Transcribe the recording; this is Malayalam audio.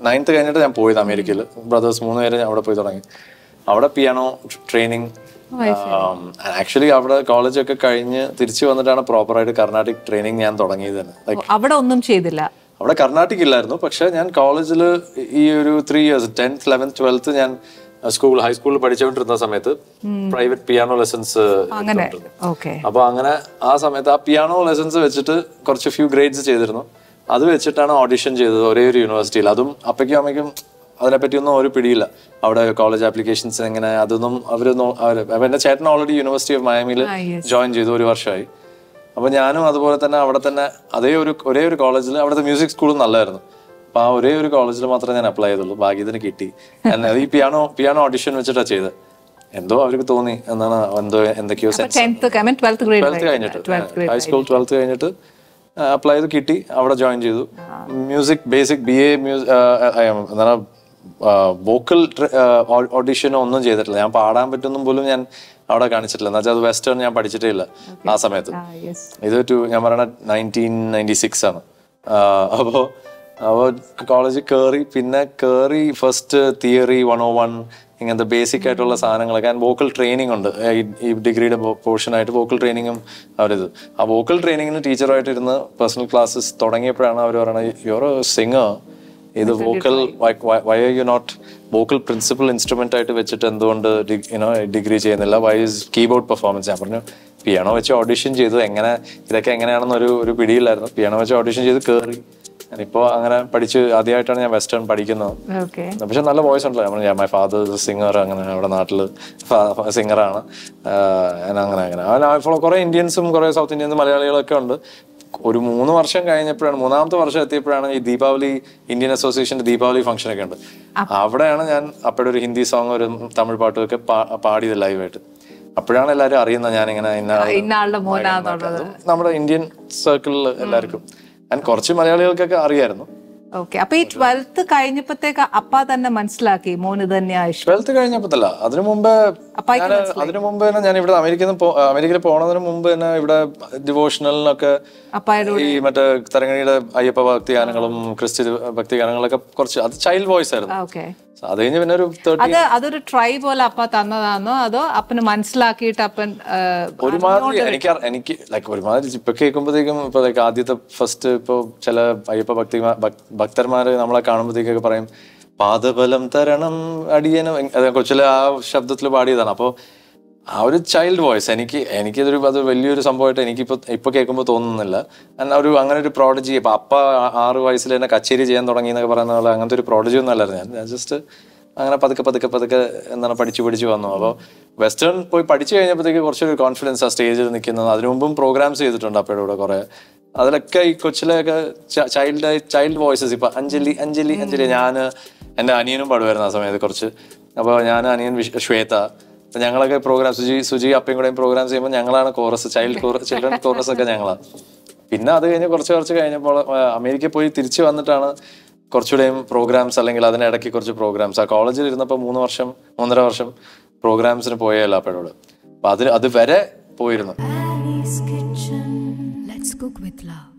9th കഴിഞ്ഞിട്ട് ഞാൻ പോയത് അമേരിക്കയിൽ. ബ്രദേഴ്സ് 3 പേര് അവിടെ പോയി തുടങ്ങി. അവിടെ പിയാനോ ട്രെയിനിങ്. ആക്ച്വലി അവിടെ കോളേജൊക്കെ കഴിഞ്ഞ് തിരിച്ചു വന്നിട്ടാണ് പ്രോപ്പറായിട്ട് കർണാട്ടിക് ട്രെയിനിങ് ഞാൻ തുടങ്ങിയത് തന്നെ. അവിടെ ഒന്നും ചെയ്തില്ല? അവിടെ കർണാട്ടിക് ഇല്ലായിരുന്നു. പക്ഷെ ഞാൻ കോളേജിൽ ഈ ഒരു 3 years 10th 11th 12th ഞാൻ ഹൈസ്കൂളിൽ പഠിച്ചുകൊണ്ടിരുന്ന സമയത്ത് പ്രൈവറ്റ് പിയാനോ ലെസൺസ്. അപ്പൊ അങ്ങനെ ആ സമയത്ത് ആ പിയാനോ ലെസൺസ് വെച്ചിട്ട് കുറച്ച് ഫ്യൂ ഗ്രേഡ്സ് ചെയ്തിരുന്നു. അത് വെച്ചിട്ടാണ് ഓഡിഷൻ ചെയ്തത് ഒരേ ഒരു യൂണിവേഴ്സിറ്റിയിൽ. അതും അപ്പയ്ക്കും അമ്മയ്ക്കും അതിനെപ്പറ്റിയൊന്നും ഒരു പിടിയില്ല. അവിടെ കോളേജ് ആപ്ലിക്കേഷൻസ് എങ്ങനെ അതൊന്നും എന്റെ ചേട്ടൻ ഓൾറെഡി യൂണിവേഴ്സിറ്റി ഓഫ് മയാമിയിൽ ജോയിൻ ചെയ്തു 1 വർഷമായി. അപ്പൊ ഞാനും അതുപോലെ തന്നെ അവിടെ തന്നെ ഒരേ ഒരു കോളേജിൽ, അവിടുത്തെ മ്യൂസിക് സ്കൂളും നല്ലതായിരുന്നു. അപ്പൊ ആ ഒരേ ഒരു കോളേജിൽ മാത്രമേ ഞാൻ അപ്ലൈ ചെയ്തുള്ളൂ. ഭാഗ്യത്തിന് കിട്ടി. ഈ പിയാനോ ഓഡിഷൻ വെച്ചിട്ടാണ് ചെയ്തത്. എന്തോ അവർക്ക് തോന്നി എന്നാണ്, എന്തൊക്കെയോ 12th കഴിഞ്ഞിട്ട് ഹൈസ്കൂൾ 12th കഴിഞ്ഞിട്ട് അപ്ലൈ ചെയ്ത് കിട്ടി. അവിടെ ജോയിൻ ചെയ്തു. മ്യൂസിക് ബേസിക് BA എന്താണ് വോക്കൽ ഓഡിഷനോ ഒന്നും ചെയ്തിട്ടില്ല. ഞാൻ പാടാൻ പറ്റുന്നും പോലും ഞാൻ അവിടെ കാണിച്ചിട്ടില്ല. എന്ന് വെച്ചാൽ അത് വെസ്റ്റേൺ ഞാൻ പഠിച്ചിട്ടേ ഇല്ല ആ സമയത്ത്. ഇത് ഞാൻ പറയണ 1996 ആണ്. അപ്പോൾ കോളേജിൽ കയറി ഫസ്റ്റ് തിയറി 101 ഇങ്ങനത്തെ ബേസിക് ആയിട്ടുള്ള സാധനങ്ങളൊക്കെ. വോക്കൽ ട്രെയിനിങ് ഉണ്ട് ഈ ഡിഗ്രിയുടെ പോർഷനായിട്ട്. വോക്കൽ ട്രെയിനിങ്ങും അവരിത്. ആ വോക്കൽ ട്രെയിനിങ്ങിന് ടീച്ചറായിട്ട് ഇരുന്ന് പേഴ്സണൽ ക്ലാസ്സസ് തുടങ്ങിയപ്പോഴാണ് അവർ പറയുന്നത്, യു ആർ എ സിംഗർ, ഇത് vocal why are you not vocal principal instrument ആയിട്ട് വെച്ചിട്ട് എന്തുകൊണ്ട് ഡിഗ്രി ചെയ്യുന്നില്ല, വൈ ഇസ് കീബോർഡ് പെർഫോമൻസ്. ഞാൻ പറഞ്ഞു പിയാനോ വെച്ച് ഓഡിഷൻ ചെയ്തു. ഇതൊക്കെ എങ്ങനെയാണെന്ന് ഒരു പിടിയില്ലായിരുന്നു. പിയാനോ വെച്ച് ഓഡിഷൻ ചെയ്ത് കയറി. ഞാനിപ്പോ അങ്ങനെ പഠിച്ച് ആദ്യമായിട്ടാണ് ഞാൻ വെസ്റ്റേൺ പഠിക്കുന്നത്. പക്ഷെ നല്ല വോയിസ് ഉണ്ടല്ലോ. മൈ ഫാദർ സിംഗർ, അങ്ങനെ അവിടെ നാട്ടില് സിംഗറാണ്. അങ്ങനെ കുറെ ഇന്ത്യൻസും കുറെ സൗത്ത് ഇന്ത്യൻസും മലയാളികളൊക്കെ ഉണ്ട്. ഒരു 3 വർഷം കഴിഞ്ഞപ്പോഴാണ്, 3ാമത്തെ വർഷം എത്തിയപ്പോഴാണ് ഈ ദീപാവലി ഇന്ത്യൻ അസോസിയേഷന്റെ ദീപാവലി ഫംഗ്ഷൻ ഒക്കെ ഉണ്ട്. അവിടെയാണ് ഞാൻ അപ്പോഴൊരു ഒരു ഹിന്ദി സോങ് ഒരു തമിഴ് പാട്ടൊക്കെ പാടിയത് ലൈവായിട്ട്. അപ്പോഴാണ് എല്ലാവരും അറിയുന്നത് ഞാനിങ്ങനെ നമ്മുടെ ഇന്ത്യൻ സർക്കിളിൽ എല്ലാവർക്കും. കുറച്ച് മലയാളികൾക്കൊക്കെ അറിയായിരുന്നു. അപ്പൊ ഈ 12th കഴിഞ്ഞപ്പോഴത്തേക്ക് അപ്പ തന്നെ മനസ്സിലാക്കി മോന് തന്നെയാണ് ഇഷ്ടം? 12th കഴിഞ്ഞപ്പോഴല്ല, അതിനു മുമ്പ് തന്നെ ഞാൻ ഇവിടെ അമേരിക്കയിൽ പോണതിന് മുമ്പ് തന്നെ ഇവിടെ ഡിവോഷണലിനൊക്കെ ഈ മറ്റേ തരങ്ങണിയുടെ അയ്യപ്പ ഭക്തി ഗാനങ്ങളും ക്രിസ്ത്യൻ ഭക്തി ഗാനങ്ങളൊക്കെ കുറച്ച് അത് ചൈൽഡ് വോയിസ് ആയിരുന്നു. അത് കഴിഞ്ഞ് പിന്നെ അതൊരു ട്രൈ പോലെ അപ്പ തന്നതാണോ അതോ അപ്പന് മനസ്സിലാക്കിയിട്ട് അപ്പൻ ഒരുമാതിരി എനിക്ക് ഒരുമാതിരി ഇപ്പൊ കേൾക്കുമ്പോഴത്തേക്കും ഇപ്പൊ ആദ്യത്തെ ഫസ്റ്റ് ഇപ്പൊ ചില അയ്യപ്പ ഭക്തന്മാര് നമ്മളെ കാണുമ്പോഴത്തേക്കൊക്കെ പറയും പാദബലം തരണം അടിയനും, കൊച്ചിലെ ആ ശബ്ദത്തിൽ പാടിയതാണ്. അപ്പൊ ആ ഒരു ചൈൽഡ് വോയിസ് അത് വലിയൊരു സംഭവമായിട്ട് ഇപ്പൊ കേൾക്കുമ്പോൾ തോന്നുന്നില്ല. അങ്ങനെ ഒരു പ്രോഡജി. ഇപ്പൊ അപ്പ 6 വയസ്സിൽ തന്നെ കച്ചേരി ചെയ്യാൻ തുടങ്ങി എന്നൊക്കെ പറയുന്ന പോലെ അങ്ങനത്തെ ഒരു പ്രോഡജി ഒന്നും അല്ലായിരുന്നു ഞാൻ. ജസ്റ്റ് അങ്ങനെ പതുക്കെ എന്താണ് പഠിച്ചു വന്നു. അപ്പോൾ വെസ്റ്റേൺ പോയി പഠിച്ചു കഴിഞ്ഞപ്പോഴത്തേക്ക് കുറച്ചൊരു കോൺഫിഡൻസ് ആ സ്റ്റേജിൽ നിൽക്കുന്നത്. അതിനു മുമ്പും പ്രോഗ്രാംസ് ചെയ്തിട്ടുണ്ട് അപ്പയുടെ കൂടെ കുറെ. അതിലൊക്കെ ഈ കൊച്ചിലൊക്കെ ചൈൽഡ് വോയിസസ്. ഇപ്പൊ അഞ്ജലി ഞാൻ എൻ്റെ അനിയനും പാടുമായിരുന്നു ആ സമയത്ത് കുറച്ച്. അപ്പോൾ ഞാൻ അനിയൻ ശ്വേത, ഞങ്ങളൊക്കെ പ്രോഗ്രാം സുജി അപ്പയും കൂടെയും പ്രോഗ്രാം ചെയ്യുമ്പോൾ ഞങ്ങളാണ് കോറസ്, ചിൽഡ്രൻ കോറസ് ഒക്കെ ഞങ്ങളാണ്. പിന്നെ അത് കഴിഞ്ഞ് കുറച്ച് കഴിഞ്ഞപ്പോൾ അമേരിക്കയിൽ പോയി തിരിച്ചു വന്നിട്ടാണ് കുറച്ചുകൂടെയും പ്രോഗ്രാംസ്, അല്ലെങ്കിൽ അതിനിടയ്ക്ക് കുറച്ച് പ്രോഗ്രാംസ്. ആ കോളേജിൽ ഇരുന്നപ്പോൾ 3.5 വർഷം പ്രോഗ്രാംസിന് പോയല്ലോ അപ്പോഴോട്. അപ്പൊ അത് വരെ പോയിരുന്നു. Annieskitchen. Let's cook with love.